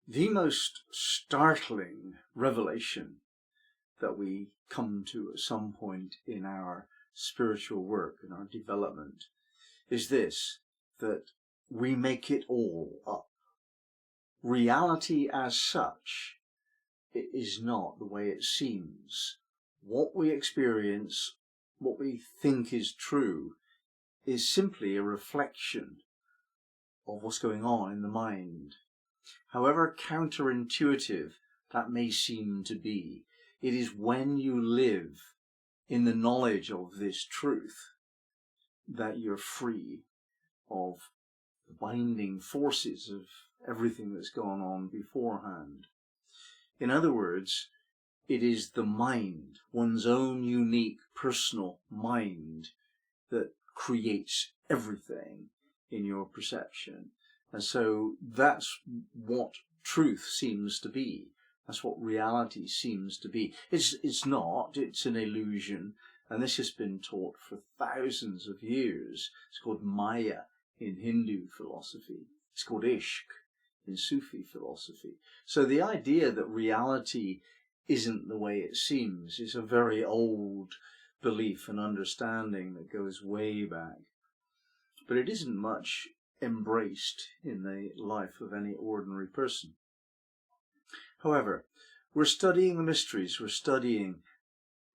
The most startling revelation that we come to at some point in our spiritual work and our development is this, that we make it all up. Reality as such, it is not the way it seems. What we experience, what we think is true, is simply a reflection of what's going on in the mind. However counterintuitive that may seem to be, it is when you live in the knowledge of this truth that you're free of the binding forces of everything that's gone on beforehand. In other words, it is the mind, one's own unique personal mind, that creates everything in your perception. And so that's what truth seems to be. That's what reality seems to be. It's not, it's an illusion. And this has been taught for thousands of years. It's called Maya in Hindu philosophy. It's called Ishq in Sufi philosophy. So the idea that reality isn't the way it seems is a very old belief and understanding that goes way back. But it isn't much embraced in the life of any ordinary person. However, we're studying the mysteries, we're studying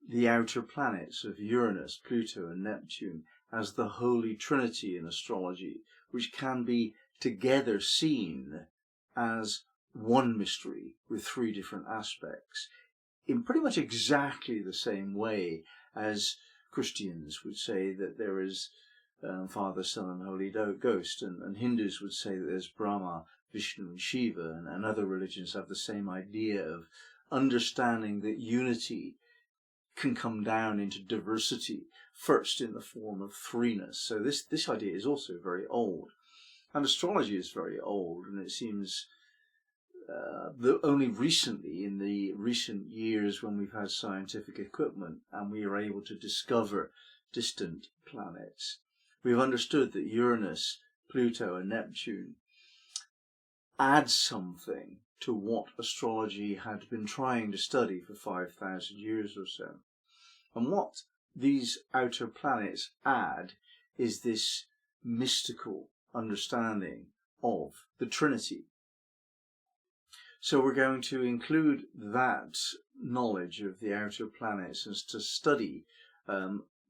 the outer planets of Uranus, Pluto and Neptune as the Holy Trinity in astrology, which can be together seen as one mystery with three different aspects, in pretty much exactly the same way as Christians would say that there is Father, Son and Holy Ghost, and Hindus would say that there's Brahma, Vishnu and Shiva, and other religions have the same idea of understanding that unity can come down into diversity, first in the form of threeness. So this idea is also very old. And astrology is very old, and it seems only recently, in the recent years when we've had scientific equipment and we are able to discover distant planets, we've understood that Uranus, Pluto and Neptune add something to what astrology had been trying to study for 5,000 years or so. And what these outer planets add is this mystical understanding of the Trinity. So we're going to include that knowledge of the outer planets as to study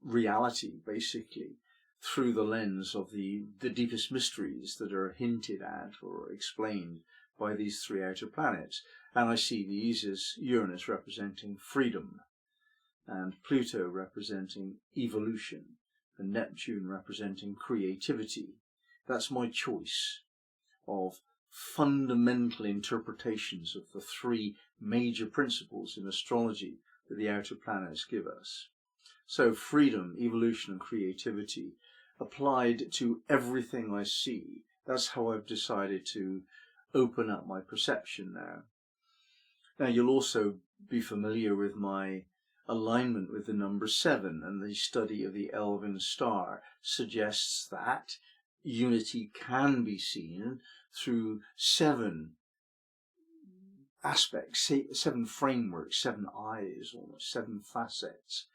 reality, basically, through the lens of the deepest mysteries that are hinted at or explained by these three outer planets. And I see these as Uranus representing freedom, and Pluto representing evolution, and Neptune representing creativity. That's my choice of fundamental interpretations of the three major principles in astrology that the outer planets give us. So freedom, evolution and creativity applied to everything I see. That's how I've decided to open up my perception now. Now you'll also be familiar with my alignment with the number 7, and the study of the Elven Star suggests that unity can be seen through 7 aspects, 7 frameworks, 7 eyes, almost 7 facets.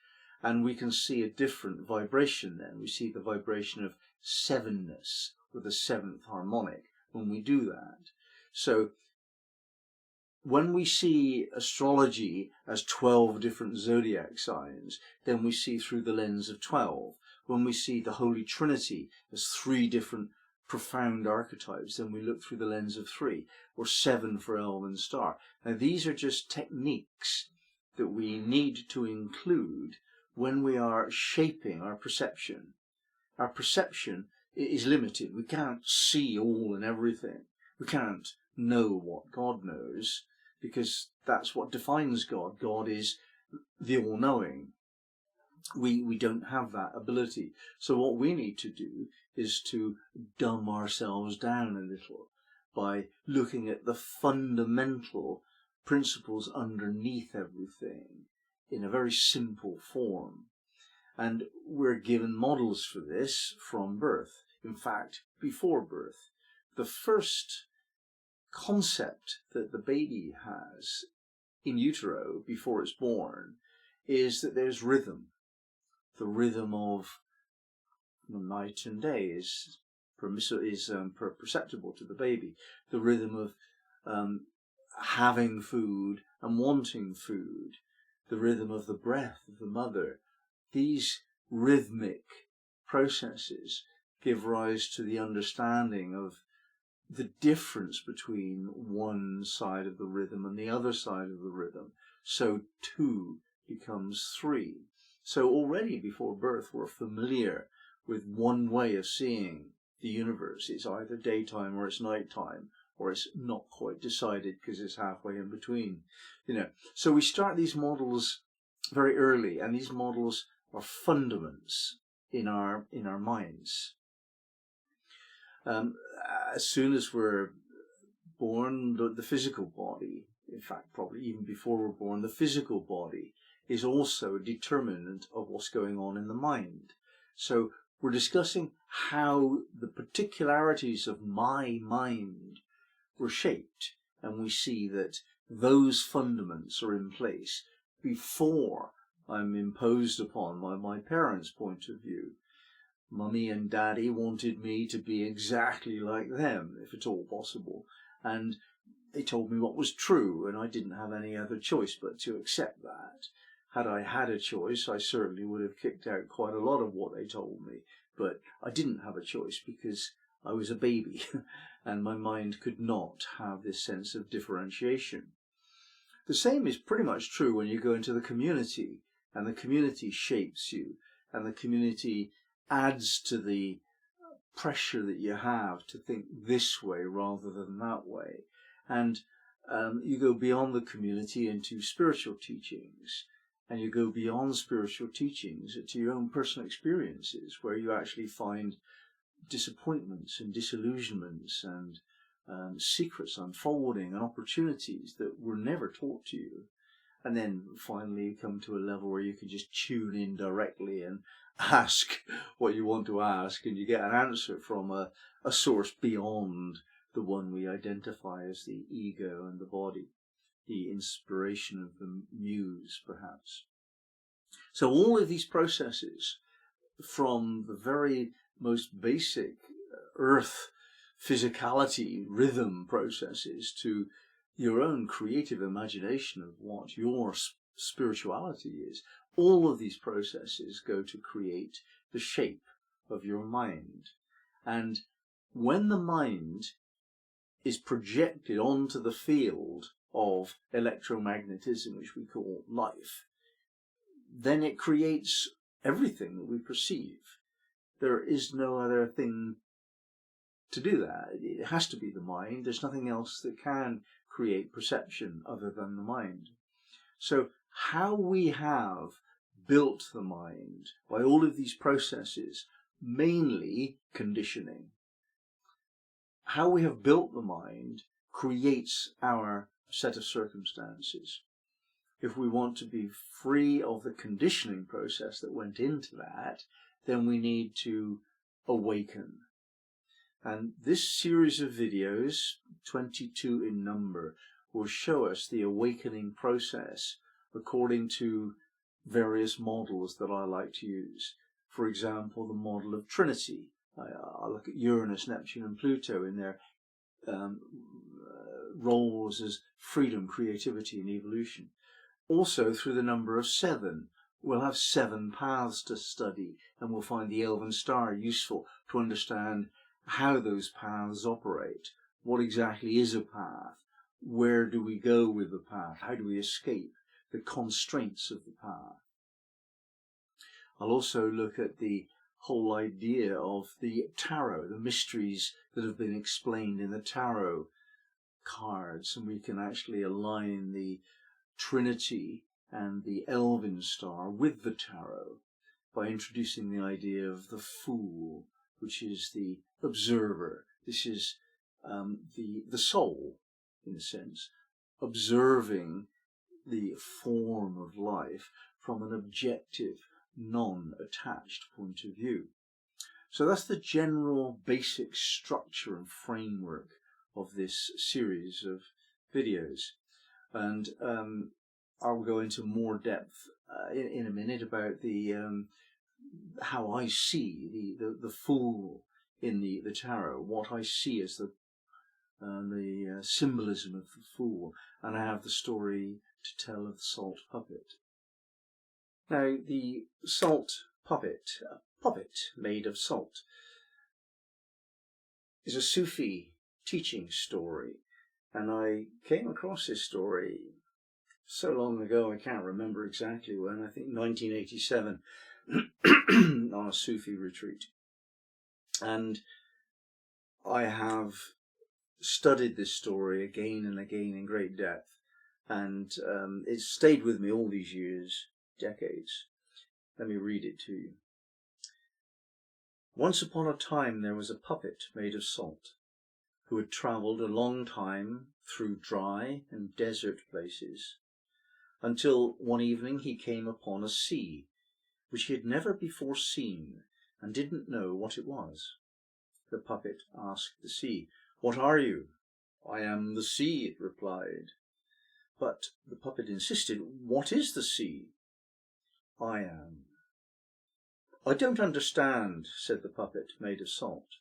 And we can see a different vibration then. We see the vibration of sevenness with the 7th harmonic when we do that. So when we see astrology as 12 different zodiac signs, then we see through the lens of 12. When we see the Holy Trinity as 3 different profound archetypes, then we look through the lens of 3, or 7 for Elven Star. Now these are just techniques that we need to include when we are shaping our perception. Our perception is limited. We can't see all and everything. We can't know what God knows, because that's what defines God. God is the all-knowing. We don't have that ability. So what we need to do is to dumb ourselves down a little by looking at the fundamental principles underneath everything in a very simple form. And we're given models for this from birth. In fact, before birth. The first concept that the baby has in utero before it's born is that there's rhythm. The rhythm of night and day is perceptible to the baby. The rhythm of having food and wanting food. The rhythm of the breath of the mother. These rhythmic processes give rise to the understanding of the difference between one side of the rhythm and the other side of the rhythm. So 2 becomes 3. So already before birth we're familiar with one way of seeing the universe. It's either daytime or it's nighttime, or it's not quite decided because it's halfway in between. So we start these models very early, and these models are fundaments in our minds. As soon as we're born, the physical body, in fact probably even before we're born, the physical body is also a determinant of what's going on in the mind. So we're discussing how the particularities of my mind were shaped, and we see that those fundaments are in place before I'm imposed upon by my parents' point of view. Mummy and Daddy wanted me to be exactly like them, if at all possible, and they told me what was true, and I didn't have any other choice but to accept that. Had I had a choice, I certainly would have kicked out quite a lot of what they told me, but I didn't have a choice because I was a baby, and my mind could not have this sense of differentiation. The same is pretty much true when you go into the community, and the community shapes you, and the community adds to the pressure that you have to think this way rather than that way. And you go beyond the community into spiritual teachings, and you go beyond spiritual teachings to your own personal experiences, where you actually find disappointments and disillusionments and secrets unfolding and opportunities that were never taught to you. And then finally you come to a level where you can just tune in directly and ask what you want to ask, and you get an answer from a source beyond the one we identify as the ego and the body, the inspiration of the muse, perhaps. So all of these processes, from the very most basic earth physicality rhythm processes to your own creative imagination of what your spirituality is, all of these processes go to create the shape of your mind. And when the mind is projected onto the field of electromagnetism, which we call life, then it creates everything that we perceive. There is no other thing to do that. It has to be the mind. There's nothing else that can create perception other than the mind. So how we have built the mind by all of these processes, mainly conditioning, how we have built the mind creates our set of circumstances. If we want to be free of the conditioning process that went into that, then we need to awaken. And this series of videos, 22 in number, will show us the awakening process according to various models that I like to use. For example, the model of Trinity. I look at Uranus, Neptune and Pluto in their roles as freedom, creativity and evolution. Also through the number of 7. We'll have 7 paths to study, and we'll find the Elven Star useful to understand how those paths operate. What exactly is a path? Where do we go with the path? How do we escape the constraints of the path? I'll also look at the whole idea of the tarot, the mysteries that have been explained in the tarot cards, and we can actually align the Trinity and the Elven Star with the tarot by introducing the idea of the Fool, which is the observer. This is the soul, in a sense, observing the form of life from an objective, non-attached point of view. So that's the general basic structure and framework of this series of videos. And I'll go into more depth in a minute about the how I see the Fool in the tarot, what I see as the symbolism of the Fool, and I have the story to tell of the salt puppet. Now, the salt puppet, a puppet made of salt, is a Sufi teaching story, and I came across this story so long ago I can't remember exactly when. I think 1987 on a Sufi retreat, and I have studied this story again and again in great depth, and it's stayed with me all these years, decades. Let me read it to you. Once upon a time there was a puppet made of salt, who had travelled a long time through dry and desert places, until one evening he came upon a sea, which he had never before seen, and didn't know what it was. The puppet asked the sea, "What are you?" "I am the sea," it replied. But the puppet insisted, "What is the sea?" "I am." "I don't understand," said the puppet made of salt.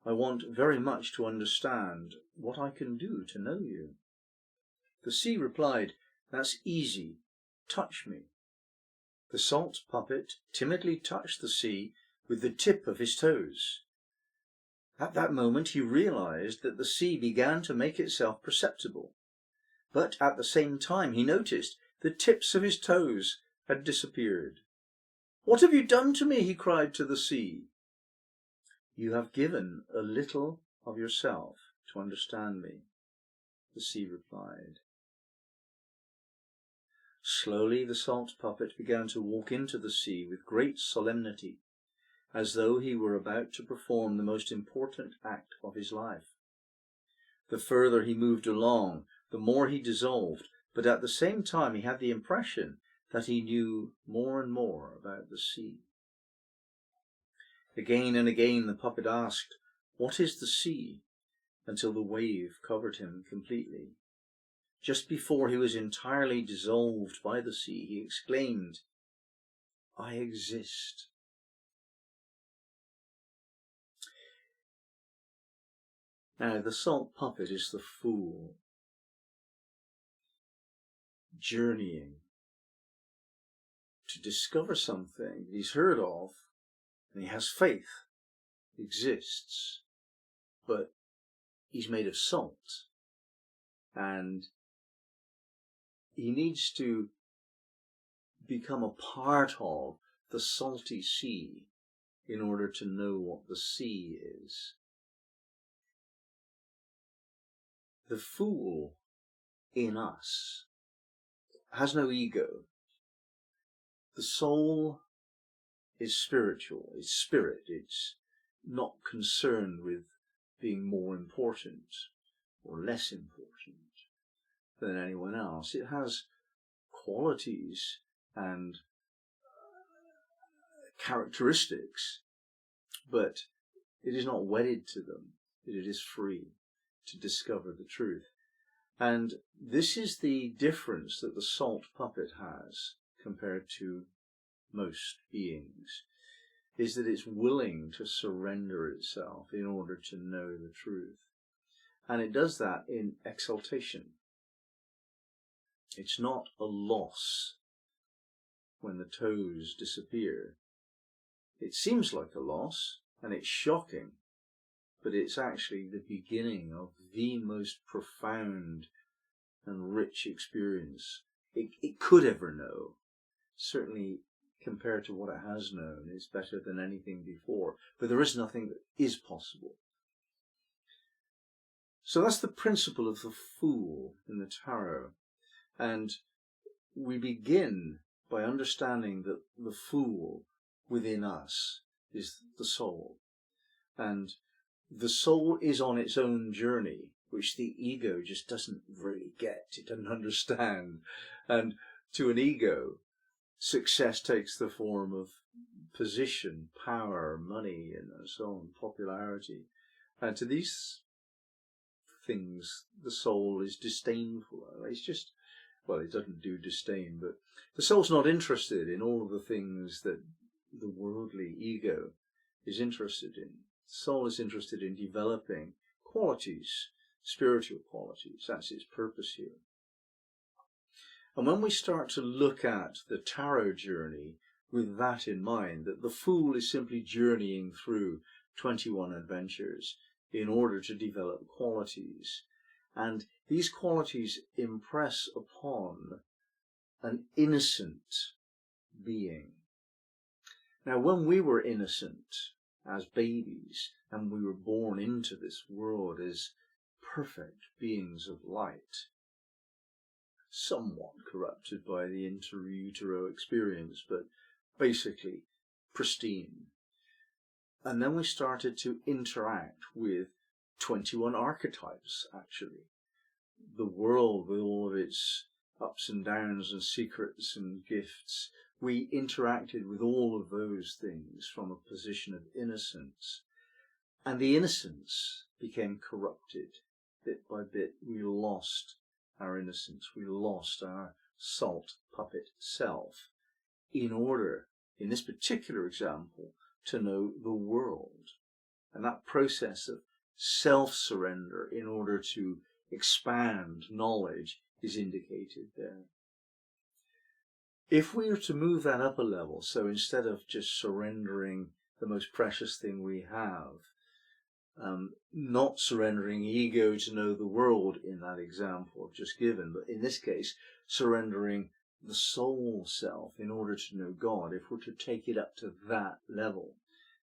"I want very much to understand what I can do to know you." The sea replied, "That's easy. Touch me." The salt puppet timidly touched the sea with the tip of his toes. At that moment he realized that the sea began to make itself perceptible, but at the same time he noticed the tips of his toes had disappeared. "What have you done to me?" he cried to the sea. "You have given a little of yourself to understand me," the sea replied. Slowly the salt puppet began to walk into the sea with great solemnity, as though he were about to perform the most important act of his life. The further he moved along, the more he dissolved, but at the same time he had the impression that he knew more and more about the sea. Again and again the puppet asked, "What is the sea?" until the wave covered him completely. Just before he was entirely dissolved by the sea, he exclaimed, "I exist." Now, the salt puppet is the Fool, journeying to discover something he's heard of, and he has faith, exists, but he's made of salt, and he needs to become a part of the salty sea in order to know what the sea is. The Fool in us has no ego. The soul is spiritual, it's spirit, it's not concerned with being more important or less important than anyone else. It has qualities and characteristics, but it is not wedded to them. It is free to discover the truth. And this is the difference that the salt puppet has compared to most beings, is that it's willing to surrender itself in order to know the truth. And it does that in exaltation. It's not a loss when the toes disappear. It seems like a loss, and it's shocking, but it's actually the beginning of the most profound and rich experience it could ever know. Certainly, compared to what it has known, it's better than anything before. But there is nothing that is possible. So that's the principle of the Fool in the tarot. And we begin by understanding that the Fool within us is the soul. And the soul is on its own journey, which the ego just doesn't really get. It doesn't understand. And to an ego, success takes the form of position, power, money, and so on, popularity. And to these things the soul is disdainful of. It's just, well, it doesn't do disdain, but the soul's not interested in all of the things that the worldly ego is interested in. The soul is interested in developing qualities, spiritual qualities. That's its purpose here. And when we start to look at the tarot journey with that in mind, that the fool is simply journeying through 21 adventures in order to develop qualities, and these qualities impress upon an innocent being. Now, when we were innocent as babies and we were born into this world as perfect beings of light, somewhat corrupted by the inter-utero experience, but basically pristine. And then we started to interact with 21 archetypes, actually. The world with all of its ups and downs and secrets and gifts. We interacted with all of those things from a position of innocence. And the innocence became corrupted. Bit by bit, we lost our innocence. We lost our salt puppet self in order, in this particular example, to know the world. And that process of self-surrender in order to expand knowledge is indicated there. If we are to move that up a level, so instead of just surrendering the most precious thing we have, not surrendering ego to know the world in that example I've just given, but in this case, surrendering the soul self in order to know God, if we're to take it up to that level,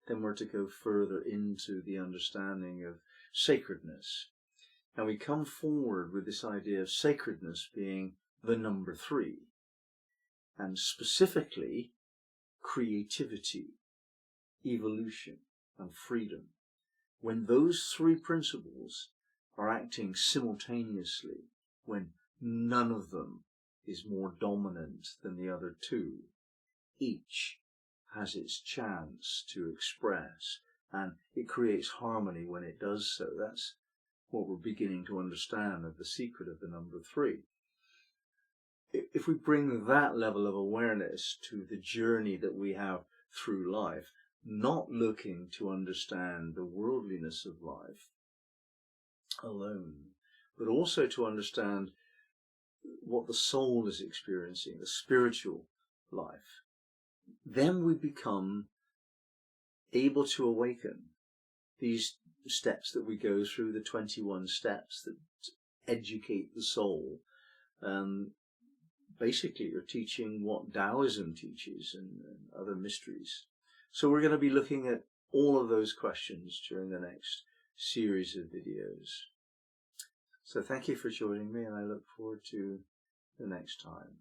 then we're to go further into the understanding of sacredness. And we come forward with this idea of sacredness being the number 3, and specifically creativity, evolution, and freedom. When those 3 principles are acting simultaneously, when none of them is more dominant than the other 2, each has its chance to express, and it creates harmony when it does so. That's what we're beginning to understand of the secret of the number 3. If we bring that level of awareness to the journey that we have through life, not looking to understand the worldliness of life alone, but also to understand what the soul is experiencing, the spiritual life, then we become able to awaken. These steps that we go through, the 21 steps that educate the soul, basically are teaching what Taoism teaches and other mysteries. So we're going to be looking at all of those questions during the next series of videos. So thank you for joining me, and I look forward to the next time.